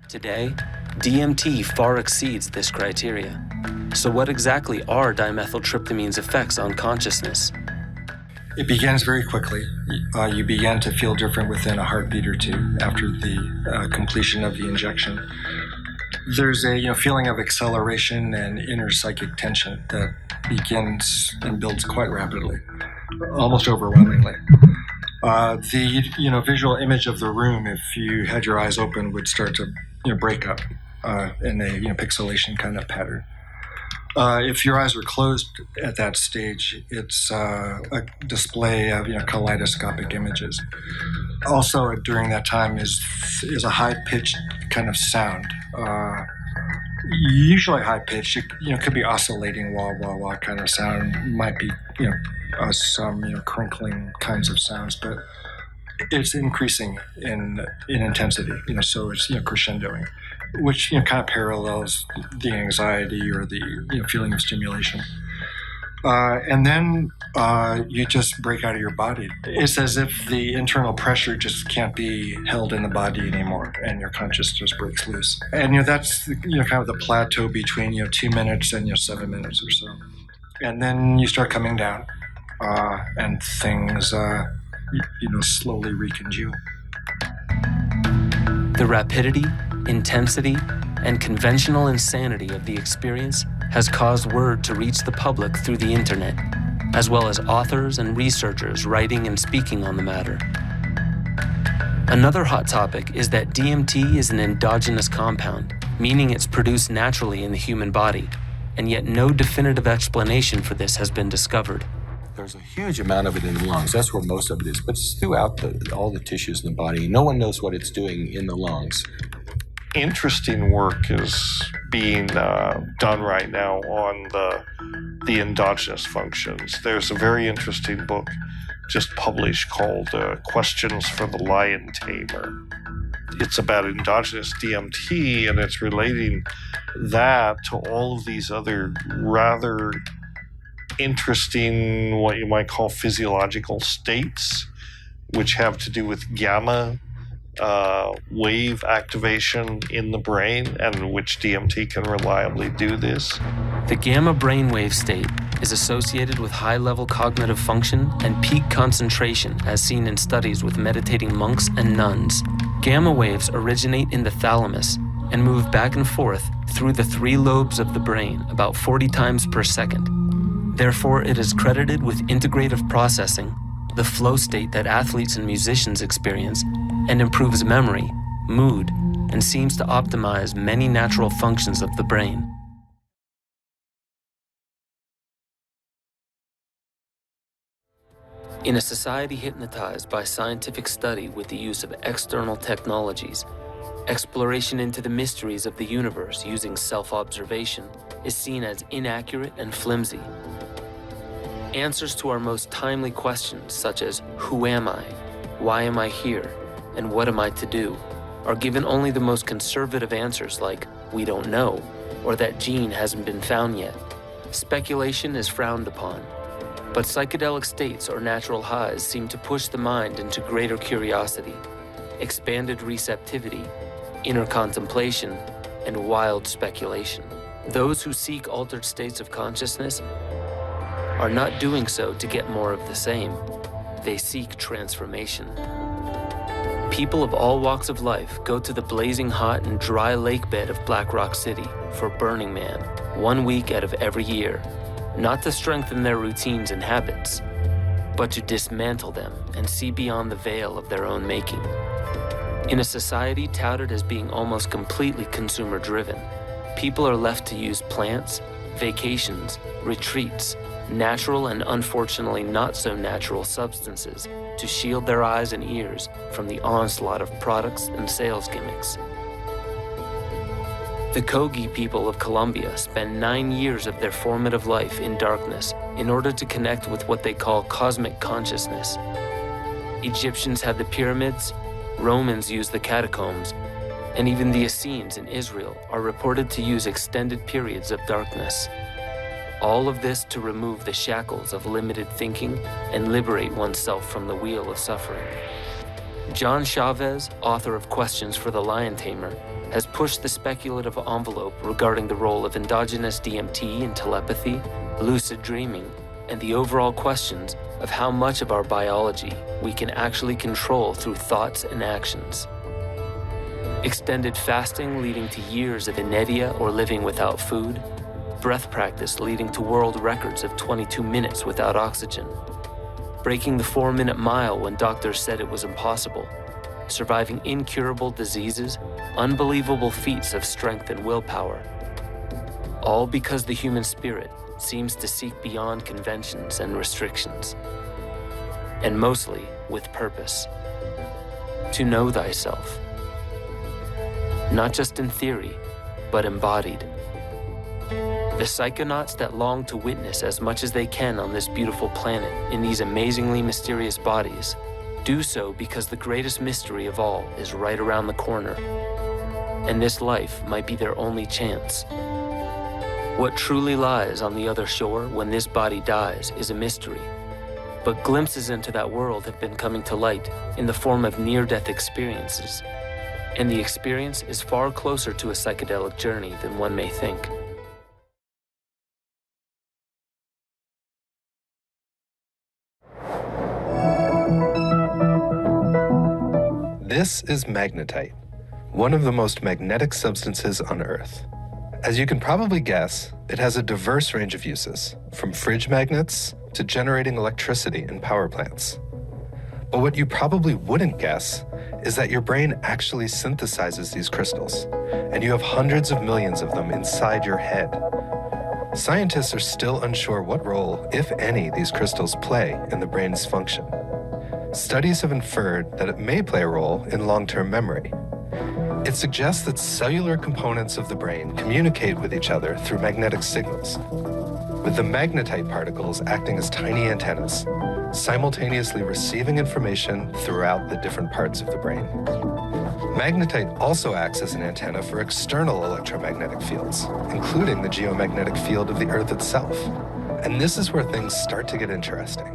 Today, DMT far exceeds this criteria. So what exactly are dimethyltryptamine's effects on consciousness? It begins very quickly. You begin to feel different within a heartbeat or two after the completion of the injection. There's a feeling of acceleration and inner psychic tension that begins and builds quite rapidly, almost overwhelmingly. The visual image of the room, if you had your eyes open, would start to break up in a pixelation kind of pattern. If your eyes were closed at that stage, it's a display of kaleidoscopic images. Also, during that time is a high-pitched kind of sound. Usually high-pitched. It could be oscillating wah wah wah kind of sound. Might be some crinkling kinds of sounds, but it's increasing in intensity. So it's crescendoing, which kind of parallels the anxiety or the feeling of stimulation. And then you just break out of your body. It's as if the internal pressure just can't be held in the body anymore, and your consciousness breaks loose. And that's kind of the plateau between 2 minutes and 7 minutes or so. And then you start coming down, and things slowly recongeal. The rapidity, intensity, and conventional insanity of the experience has caused word to reach the public through the internet, as well as authors and researchers writing and speaking on the matter. Another hot topic is that DMT is an endogenous compound, meaning it's produced naturally in the human body, and yet no definitive explanation for this has been discovered. There's a huge amount of it in the lungs. That's where most of it is, but it's throughout all the tissues in the body. No one knows what it's doing in the lungs. Interesting work is being done right now on the endogenous functions. There's a very interesting book just published called Questions for the Lion Tamer. It's about endogenous DMT, and it's relating that to all of these other rather interesting, what you might call physiological states, which have to do with gamma wave activation in the brain, and which DMT can reliably do this. The gamma brainwave state is associated with high-level cognitive function and peak concentration, as seen in studies with meditating monks and nuns. Gamma waves originate in the thalamus and move back and forth through the 3 lobes of the brain about 40 times per second. Therefore, it is credited with integrative processing, the flow state that athletes and musicians experience, and improves memory, mood, and seems to optimize many natural functions of the brain. In a society hypnotized by scientific study with the use of external technologies, exploration into the mysteries of the universe using self-observation is seen as inaccurate and flimsy. Answers to our most timely questions, such as who am I, why am I here, and what am I to do, are given only the most conservative answers like we don't know, or that gene hasn't been found yet. Speculation is frowned upon, but psychedelic states or natural highs seem to push the mind into greater curiosity, expanded receptivity, inner contemplation, and wild speculation. Those who seek altered states of consciousness are not doing so to get more of the same. They seek transformation. People of all walks of life go to the blazing hot and dry lake bed of Black Rock City for Burning Man 1 week out of every year, not to strengthen their routines and habits, but to dismantle them and see beyond the veil of their own making. In a society touted as being almost completely consumer-driven, people are left to use plants, vacations, retreats, natural and unfortunately not so natural substances to shield their eyes and ears from the onslaught of products and sales gimmicks. The Kogi people of Colombia spend 9 years of their formative life in darkness in order to connect with what they call cosmic consciousness. Egyptians had the pyramids, Romans used the catacombs, and even the Essenes in Israel are reported to use extended periods of darkness. All of this to remove the shackles of limited thinking and liberate oneself from the wheel of suffering. John Chavez, author of Questions for the Lion Tamer, has pushed the speculative envelope regarding the role of endogenous DMT in telepathy, lucid dreaming, and the overall questions of how much of our biology we can actually control through thoughts and actions. Extended fasting leading to years of inertia or living without food, breath practice leading to world records of 22 minutes without oxygen, breaking the 4-minute mile when doctors said it was impossible, surviving incurable diseases, unbelievable feats of strength and willpower, all because the human spirit seems to seek beyond conventions and restrictions, and mostly with purpose, to know thyself, not just in theory, but embodied. The psychonauts that long to witness as much as they can on this beautiful planet in these amazingly mysterious bodies do so because the greatest mystery of all is right around the corner, and this life might be their only chance. What truly lies on the other shore when this body dies is a mystery, but glimpses into that world have been coming to light in the form of near-death experiences, and the experience is far closer to a psychedelic journey than one may think. This is magnetite, one of the most magnetic substances on Earth. As you can probably guess, it has a diverse range of uses, from fridge magnets to generating electricity in power plants. But what you probably wouldn't guess is that your brain actually synthesizes these crystals, and you have hundreds of millions of them inside your head. Scientists are still unsure what role, if any, these crystals play in the brain's function. Studies have inferred that it may play a role in long-term memory. It suggests that cellular components of the brain communicate with each other through magnetic signals, with the magnetite particles acting as tiny antennas, simultaneously receiving information throughout the different parts of the brain. Magnetite also acts as an antenna for external electromagnetic fields, including the geomagnetic field of the Earth itself. And this is where things start to get interesting.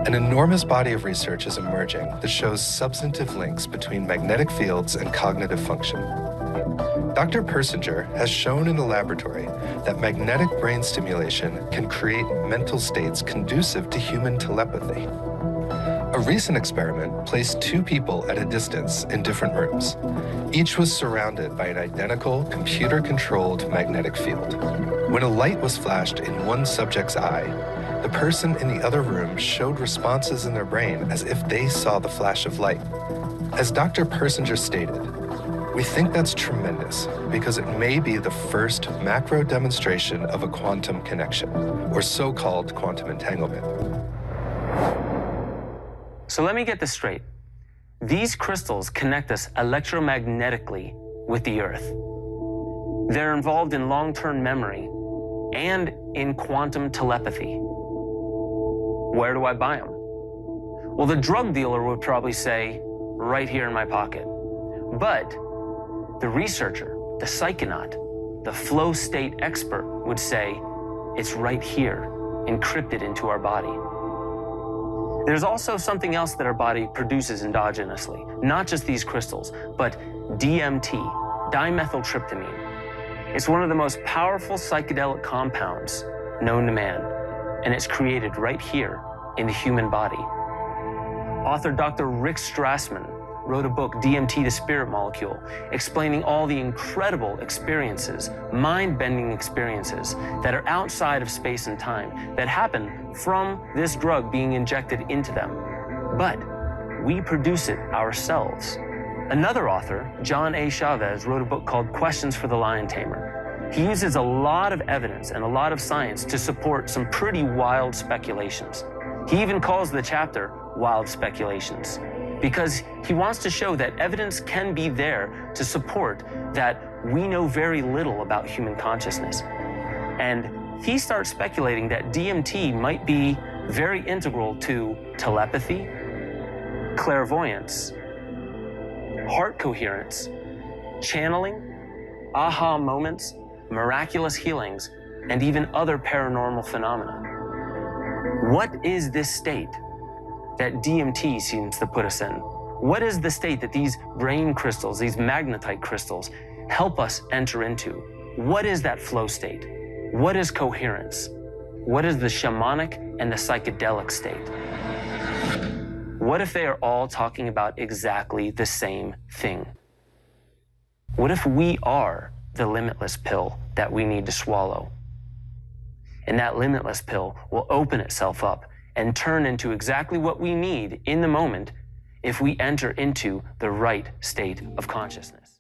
An enormous body of research is emerging that shows substantive links between magnetic fields and cognitive function. Dr. Persinger has shown in the laboratory that magnetic brain stimulation can create mental states conducive to human telepathy. A recent experiment placed 2 people at a distance in different rooms. Each was surrounded by an identical computer-controlled magnetic field. When a light was flashed in one subject's eye, the person in the other room showed responses in their brain as if they saw the flash of light. As Dr. Persinger stated, we think that's tremendous because it may be the first macro demonstration of a quantum connection, or so-called quantum entanglement. So let me get this straight. These crystals connect us electromagnetically with the Earth. They're involved in long-term memory and in quantum telepathy. Where do I buy them? Well, the drug dealer would probably say, right here in my pocket. But the researcher, the psychonaut, the flow state expert would say, it's right here, encrypted into our body. There's also something else that our body produces endogenously, not just these crystals, but DMT, dimethyltryptamine. It's one of the most powerful psychedelic compounds known to man, and it's created right here in the human body. Author Dr. Rick Strassman wrote a book, DMT Spirit Molecule, explaining all the incredible experiences, mind-bending experiences that are outside of space and time that happen from this drug being injected into them. But we produce it ourselves. Another author, John A. Chavez, wrote a book called Questions for the Lion Tamer. He uses a lot of evidence and a lot of science to support some pretty wild speculations. He even calls the chapter Wild Speculations, because he wants to show that evidence can be there to support that we know very little about human consciousness. And he starts speculating that DMT might be very integral to telepathy, clairvoyance, heart coherence, channeling, aha moments, miraculous healings, and even other paranormal phenomena. What is this state that DMT seems to put us in? What is the state that these brain crystals, these magnetite crystals, help us enter into. What is that flow state? What is coherence? What is the shamanic and the psychedelic state? What if they are all talking about exactly the same thing? What if we are the limitless pill that we need to swallow? And that limitless pill will open itself up and turn into exactly what we need in the moment if we enter into the right state of consciousness.